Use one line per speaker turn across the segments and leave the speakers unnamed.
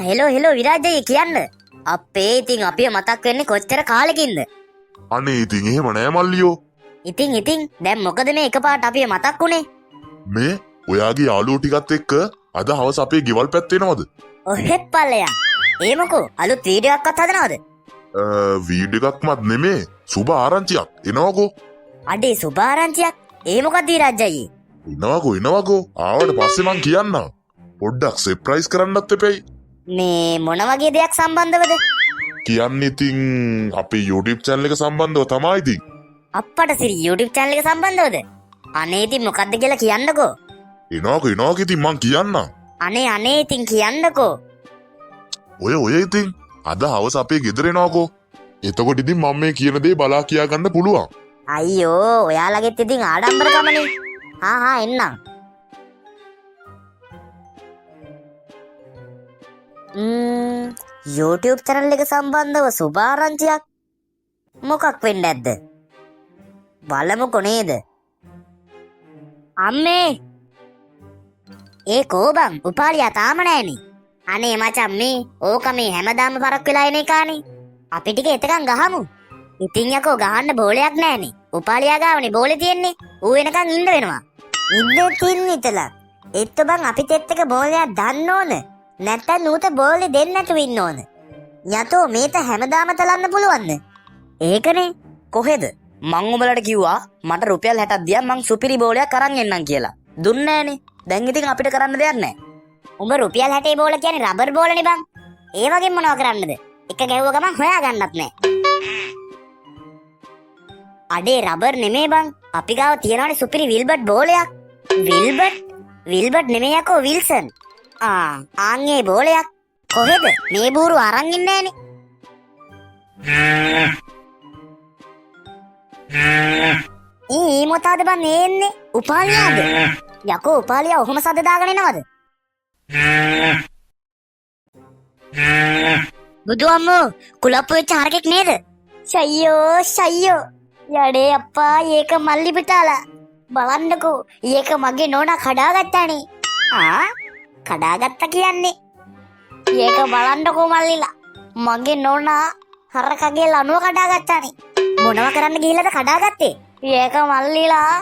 Hello hello විරාජ්ජය කියන්න. අපේ ඉතින් අපිය මතක් වෙන්නේ කොච්චර කාලෙකින්ද?
අනේ ඉතින් එහෙම නෑ මල්ලියෝ.
ඉතින් දැන් මොකද මේ එකපාරට අපිය මතක් වුනේ?
මේ ඔයාගේ යාළුවෝ ටිකත් එක්ක අද හවස අපේ ගෙවල් පැත්තේ එනවද?
ඔහෙ පල්ලයා. ඒ මොකෝ අලුත් වීඩියෝ එකක්වත් හදනවද?
වීඩියෝ එකක්වත් නෙමේ. සුබ ආරංචියක් එනවකෝ.
අඩේ සුබ ආරංචියක්? ඒ මොකක්ද විරාජ්ජයි?
එනවකෝ. ආවට පස්සේ මං කියන්නම්. පොඩ්ඩක් සර්ප්‍රයිස් කරන්නත් එපෙයි.
මේ මොන වගේ දෙයක් සම්බන්ධවද?
කියන්නේ ඉතින් අපේ YouTube channel එක සම්බන්ධව තමයි ඉතින්.
අප්පට සිරි YouTube channel එක සම්බන්ධවද? අනේ ඉතින් මොකද්ද කියලා කියන්නකෝ.
එනවකෝ ඉතින් මං කියන්නම්.
අනේ ඉතින් කියන්නකෝ.
ඔය ඉතින් අද හවස අපේ ගෙදර එනවකෝ. එතකොට ඉතින් මම මේ කියන දේ බලා කියා ගන්න පුළුවන්.
අයියෝ ඔයාලගෙත් ඉතින් ආඩම්බරකමනේ. හා එන්නම්. YouTube channel එක සම්බන්ධව සුභාරංචියක් මොකක් වෙන්න ඇද්ද? බලමුකෝ නේද? අම්මේ ඒ කෝබන් උපාලියා තාම නෑනේ. අනේ මචං මේ ඕක මේ හැමදාම පරක් වෙලා එන එකානේ. අපි ටික එතකන් ගහමු. ඉතින් යකෝ ගහන්න බෝලයක් නෑනේ. උපාලියා ගාවනේ බෝලේ තියෙන්නේ. ඌ එනකන් ඉන්න වෙනවා. ඉන්න ඉතලා. එත්ත බං අපිත් එක්ක බෝලයක් දාන්න ඕන. නැත්තම් නූත බෝලේ දෙන්නට ඉන්න ඕන. යතෝ මේත හැමදාම තලන්න පුළුවන්ද? ඒකනේ. කොහෙද? මං උඹලට කිව්වා මට රුපියල් 60ක් දියා මං සුපිරි බෝලයක් අරන් එන්නම් කියලා. දුන්නේ නෑනේ. දැන් ඉතින් අපිට කරන්න දෙයක් නෑ. උඹ රුපියල් 60 බෝල කියන්නේ රබර් බෝලනේ බං. ඒ වගේ මොනව කරන්නද? එක ගැහුව ගමන් හොයාගන්නත් නෑ. අඩේ රබර් නෙමේ බං. අපි ගාව තියනවනේ සුපිරි විල්බර්ට් බෝලයක්. විල්බර්ට් නෙමේ යකෝ විල්සන්. ආන්ගේ බෝලයක්. කොහෙද? මේ බూరు අරන් ඉන්නේ නෑනේ. ඊ මොතාද බං එන්නේ? උපාලියාද? යකෝ උපාලියා ඔහොම සද්ද දාගෙන එනවද? බුදු අම්මෝ කුලප්පු වෙච්ච හරකෙක් නේද? ෂයියෝ යඩේ අප්පා ඒක මල්ලි පුතාලා බලන්නකෝ ඒක මගේ නෝනා කඩාගත්තානේ. කඩාගත්තා කියන්නේ ඒක බලන්නකෝ මල්ලිලා මගේ නෝනා හරකගේ ලනුව කඩාගත්තානේ. මොනව කරන්න ගිහිල්ලාද කඩාගත්තේ? ඒක මල්ලිලා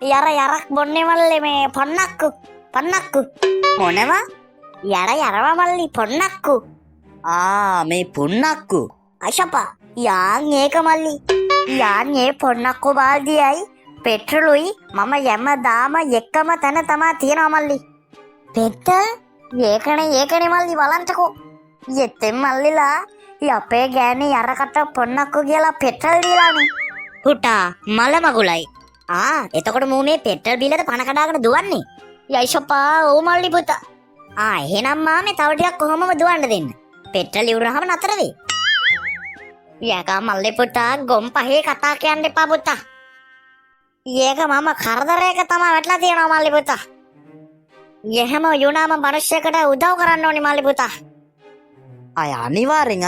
යරක් බොන්නේ මල්ලේ මේ පන්නක්කු මොනවා? යරව මල්ලි පොන්නක්කු. මේ පුන්නක්කු. අශපා යාන් ඒක මල්ලි. යාන් ඒ පොන්නක්කු බාල්දියයි පෙට්‍රලුයි මම යමදාම එක්කම තැන තමා තියනවා මල්ලි. පෙට්‍රල්? ඒකනේ මල්ලි බලන්ටකෝ. යෙත්තෙන් මල්ලිලා අපේ ගෑණි යරකට පොන්නක්කු කියලා පෙට්‍රල් දීලානේ. හුටා මල මගුලයි. එතකොට මූ මේ පෙට්‍රල් බීලද පණ කඩාගෙන දුවන්නේ? යයිෂපා ඕ මල්ලි පුතා. එහෙනම් මාමේ තව ටිකක් කොහොමම දුවන්න දෙන්න. පෙට්‍රල් ඉවරනහම නතර වෙයි. යකා මල්ලි පුතා ගොම් පහේ කතා කියන්න එපා පුතා. ඒක මම කරදරයක තමයි වැටලා තියෙනවා මල්ලි පුතා. එහෙම යුනාම මිනිස්සෙකුට උදව් කරන්න ඕනි මල්ලි පුතා. අනිවාර්යෙන්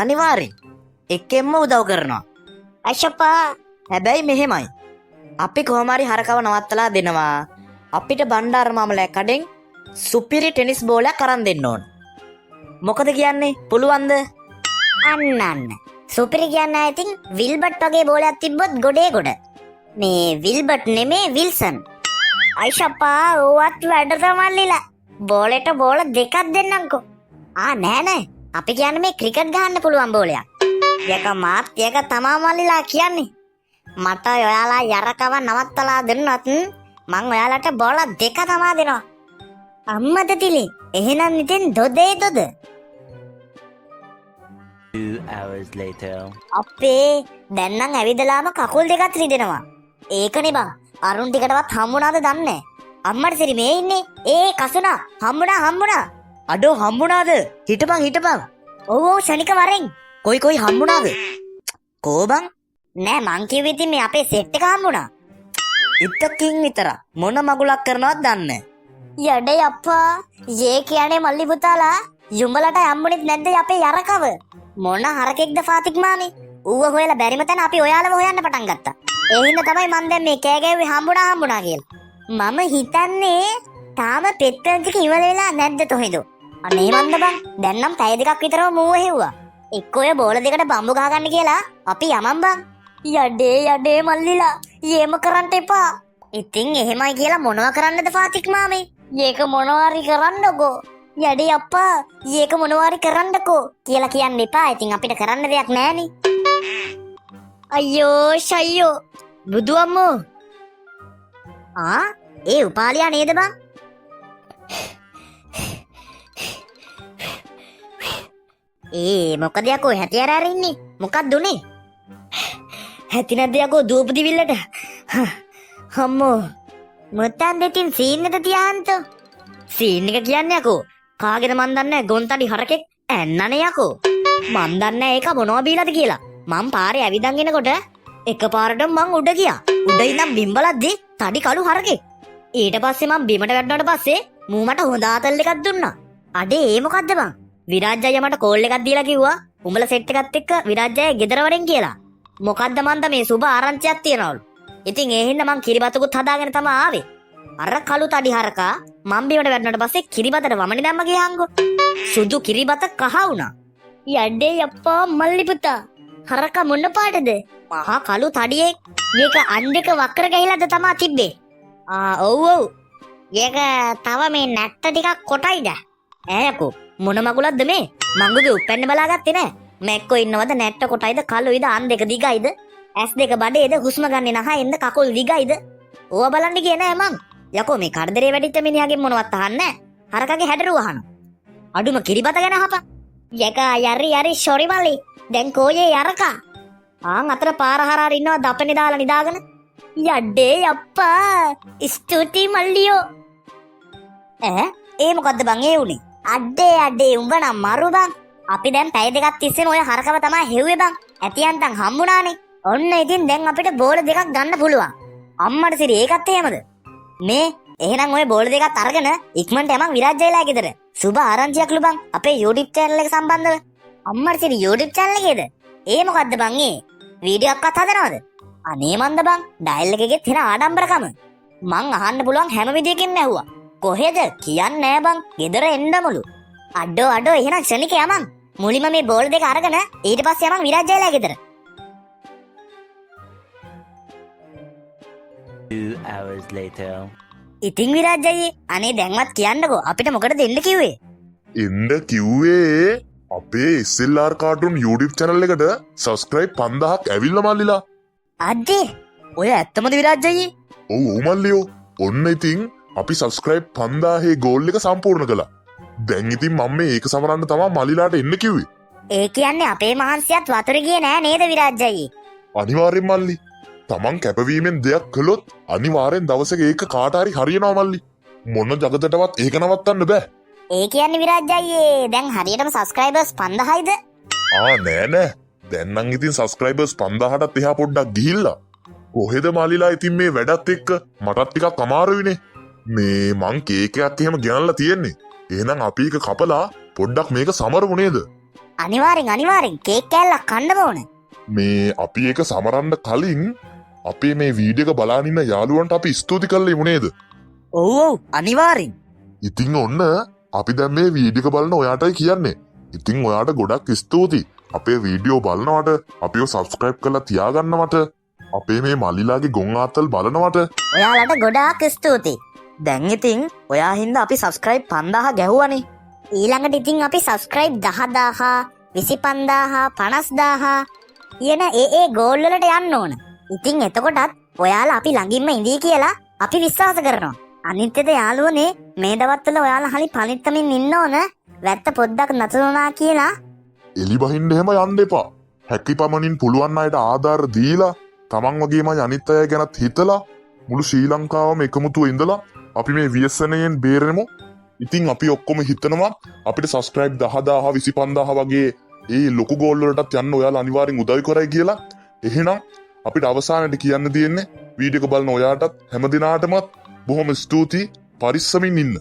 එක්කෙන්ම උදව් කරනවා. අයිෂපා හැබැයි මෙහෙමයි. අපි කොහොම හරි හරකව නවත්තලා දෙනවා. අපිට බණ්ඩාර මාමලෑ කඩෙන් සුපිරි ටෙනිස් බෝලයක් අරන් දෙන්න ඕන. මොකද කියන්නේ? පුළුවන්ද? අන්න. සුපිරි කියන්නේ ඉතින් විල්බර්ට් වගේ බෝලයක් තිබ්බොත් ගොඩ. මේ විල්බර්ට් නෙමේ විල්සන්. අයිෂප්පා ඕවත් වැඩ තමල්ලිලා. බෝලෙට බෝල දෙකක් දෙන්නම්කෝ. නෑ. අපි කියන්නේ මේ ක්‍රිකට් ගහන්න පුළුවන් බෝලයක්. ඒක මාත් ඒක තමා මල්ලිලා කියන්නේ. මට ඔයාලා යරකව නවත්තලා දෙන්නත් මං ඔයාලට බෝල දෙක තමා දෙනවා. අම්මද තිලි. එහෙනම් ඉතින් දොදේ.
2 hours later.
අපේ දැන් නම් ඇවිදලාම කකුල් දෙකත් රිදෙනවා. ඒකනේ බං. අරුන් ටිකටවත් හම්බුණාද දන්නේ. අම්මට සිරි මේ ඉන්නේ. කසුනා හම්බුණා. අඩෝ හම්බුණාද? හිටපන්. ඔව් ශනික වරෙන්. කොයි හම්බුණාද? කෝබන්? නෑ මං කිව්වේ ඉතින් මේ අපේ සෙට් එක හම්බුණා. ඉතකින් විතර මොන මගුලක් කරනවද දන්නේ. යඩේ අප්පා ඒ කියන්නේ මල්ලි පුතාලා යුඹලට හම්බුනේත් නැද්ද අපේ යරකව? මොන හරකෙක්ද ෆාතික් මාමේ? ඌව හොයලා බැරිම තැන අපි ඔයාලව හොයන්න පටන් ගත්තා. ඒ හින්දා තමයි මං දැන් මේ කෑ ගැව්වේ හම්බුණා කියලා. මම හිතන්නේ තාම පෙට්‍රල් ටික ඉවර වෙලා නැද්ද තොහෙද? අනේ මන්ද බං දැන් නම් පැය දෙකක් විතරම මූව හෙව්වා. එක්ක ඔය බෝල දෙකට බම්බු ගහගන්න කියලා අපි යමන් බං. යඩේ මල්ලිලා ඒම කරන්න එපා. ඉතින් එහෙමයි කියලා මොනවා කරන්නද ෆාතික් මාමේ? ඒක මොනවාරි කරන්නකෝ. යඩේ අප්පා ඒක මොනවාරි කරන්නකෝ කියලා කියන්න එපා. ඉතින් අපිට කරන්න දෙයක් නෑනේ. අයියෝ ෂයියෝ බුදු අම්මෝ. ඒ උපාලියා නේද බං? මොකද යකෝ හැටි අර ඉන්නේ? මොකක්ද උනේ? හැටි නැද්ද යකෝ දූප දිවිල්ලට? අම්මෝ මුත්තන් දෙතින් සීන් එක තියාන්තෝ. සීන් එක කියන්නේ යකෝ කාගෙද මන් දන්නේ ගොන්තඩි හරකෙක් ඇන්නනේ යකෝ. මන් දන්නේ ඒක මොනවා බීලාද කියලා. මං පාරේ ඇවිදන් එනකොට එකපාරටම මං උඩ ගියා. උඩ ඉඳන් බිම් බලද්දි තඩි කළු හරකෙක්. ඊට පස්සේ මං බිමට වැටුණාට පස්සේ මූ මට හොඳ ආතල් එකක් දුන්නා. අඩේ ඒ මොකද්ද බං? විරාජ් අයියා මට කෝල් එකක් දීලා කිව්වා උඹලා සෙට් එකත් එක්ක විරාජ් අයියා ගෙදර වරෙන් කියලා. මොකද්ද මන්ද මේ සුබ ආරංචියක් තියනවලු. ඉතින් ඒ හින්දා මං කිරිබතකුත් හදාගෙන තමයි ආවේ. අර කළු තඩි හරකා මං බිමට වැටුණාට පස්සේ කිරිබතට වමනේ දැම්ම ගියාංගෝ. සුදු කිරිබත කහ වුණා. යඩේ යප්පා මල්ලි පුතා. හරකා මොන පාටද? මහා කළු තඩියෙක්. මේක අන් දෙක වක්‍ර ගහිලාද තමා තිබ්බේ. ඔව්. ඒක තව මේ නැට්ට ටිකක් කොටයිද? ඈකෝ මොන මගුලක්ද මේ? මංගුගේ උප්පැන්න බලාගත්තේ නෑ. මැක්කෝ ඉන්නවද නැට්ට කොටයිද කළුයිද අන් දෙක දිගයිද? ඇස් දෙක බඩේද හුස්ම ගන්නේ නහයෙන්ද කකුල් දිගයිද? ඕවා බලන්න ගියේ නෑ මං. යකෝ මේ කරදරේ වැඩිච්ච මිනිහාගෙන් මොනවත් අහන්නේ නෑ. හරකගේ හැඩරුව අහන. අඩුම කිරිබත ගැන අහපන්. යකා යරි ෂොරි මල්ලි. දැන් කෝයේ යරකා. අතර පාර හරහා ඉන්නවා දපනේ දාලා නිදාගෙන. යඩේ යප්පා. ස්තුති මල්ලියෝ. ඒ මොකද්ද බං ඒ උනේ? අඩේ උඹ නම් මරු බං. අපි දැන් පැය දෙකක් තිස්සේම ඔය හරකව තමයි හෙව්වේ බං. ඇතියන්තන් හම්බුණානේ. ඔන්න ඉතින් දැන් අපිට බෝල දෙකක් ගන්න පුළුවන්. අම්මට සිරි ඒකත් එහෙමද? මේ එහෙනම් ඔය බෝල දෙකත් අරගෙන ඉක්මනට යමන් විරාජ් අයිලා ගෙදර. සුබ ආරංචියක්ලු බං අපේ YouTube channel එක සම්බන්ධව. අම්මට සිරි YouTube channel එකේද? ඒ මොකද්ද බං ඒ? වීඩියෝ එකක් හදනවද? අනේ මන්ද බං ඩයල් එකේගෙත් එන ආඩම්බරකම. මං අහන්න පුළුවන් හැම විදියකින්ම ඇහුවා. කොහෙද කියන්නේ නෑ බං. ගෙදර එන්නමුලු. අඩෝ එහෙනම් ක්ෂණික යමන්. මුලින්ම මේ බෝල් දෙක අරගෙන ඊට පස්සේ යමන් විරාජ් අයිලා ගෙදර.
2 hours later.
ඉතින් විරාජ් අයියේ අනේ දැන්වත් කියන්නකෝ අපිට මොකටද එන්න කිව්වේ? එන්න කිව්වේ අපේ SLR කාටුන් YouTube channel එකට subscribe 5000ක් ඇවිල්ලා මල්ලිලා. අද්දේ ඔය ඇත්තමද විරාජ් අයියේ? ඔව් මල්ලියෝ. ඔන්න ඉතින් අපි subscribe 5000 ගෝල් එක සම්පූර්ණ කළා. දැන් ඉතින් මම මේක සමරන්න තමයි මල්ලිලාට එන්න කිව්වේ. ඒ කියන්නේ අපේ මහන්සියත් වතුර ගියේ නෑ නේද විරාජ් අයියේ? අනිවාර්යෙන් මල්ලි. තමන් කැපවීමෙන් දෙයක් කළොත් අනිවාර්යෙන් දවසක ඒක කාට හරි හරියනවා මල්ලි. මොන జగතටවත් ඒක නවත්තන්න බෑ. ඒ කියන්නේ විරාජ් අයියේ දැන් හරියටම subscribers 5000යිද? නෑ. දැන් නම් ඉතින් subscribers 5000ටත් එහා පොඩ්ඩක් ගිහිල්ලා. කොහෙද මල්ලිලා ඉතින් මේ වැඩත් එක්ක මටත් ටිකක් අමාරුයිනේ. මේ මං කේක් එකක් එහෙම ගෙනල්ලා තියෙන්නේ. එහෙනම් අපි එක කපලා පොඩ්ඩක් මේක සමරමු නේද? අනිවාර්යෙන් කේක් කෑල්ලක් කන්න ඕනේ. මේ අපි ඒක සමරන්න කලින් අපේ මේ වීඩියෝ එක බලන් ඉන්න යාළුවන්ට අපි ස්තුති කරලා ඉමු නේද? ඔව් අනිවාර්යෙන්. ඉතින් ඔන්න අපි දැන් මේ වීඩියෝ එක බලන ඔයාටයි කියන්නේ. ඉතින් ඔයාට ගොඩක් ස්තුතියි. අපේ වීඩියෝ බලනවට, අපිව subscribe කරලා තියාගන්නවට, අපේ මේ මල්ලිලාගේ ගොන් ආතල් බලනවට ඔයාලට ගොඩාක් ස්තුතියි. දැන් ඉතින් ඔයා හින්දා අපි subscribe 5000 ගැහුවානේ. ඊළඟට ඉතින් අපි subscribe 10000, 25000, 50000 කියන ඒ ගෝල් වලට යන්න ඕන. ඉතින් එතකොටත් ඔයාලා අපි ළඟින්ම ඉඳී කියලා අපි විශ්වාස කරනවා. අනිත්‍යද යාළුවනේ මේ දවස්වල ඔයාලා හරි පරිත්තමින් ඉන්න ඕන. වැත්ත පොඩ්ඩක් නතරුණා කියලා එලි බහින්න එහෙම යන්න එපා. හැකිපමණින් පුළුවන් අයට ආධාර දීලා තමන් වගේම අනිත් අය ගැනත් හිතලා මුළු ශ්‍රී ලංකාවම එකමුතුව ඉඳලා අපි මේ ව්‍යසනයෙන් බේරෙමු. ඉතින් අපි ඔක්කොම හිතනවා අපිට subscribe 10000 25000 වගේ ඒ ලොකු ගෝල් වලටත් යන්න ඔයාලා අනිවාර්යෙන් උදව් කරයි කියලා. එහෙනම් අපිට අවසානයේ කියන්න තියෙන්නේ වීඩියෝ එක බලන ඔයාටත් හැම දිනාටම බොහොම ස්තුතියි. පරිස්සමින් ඉන්න.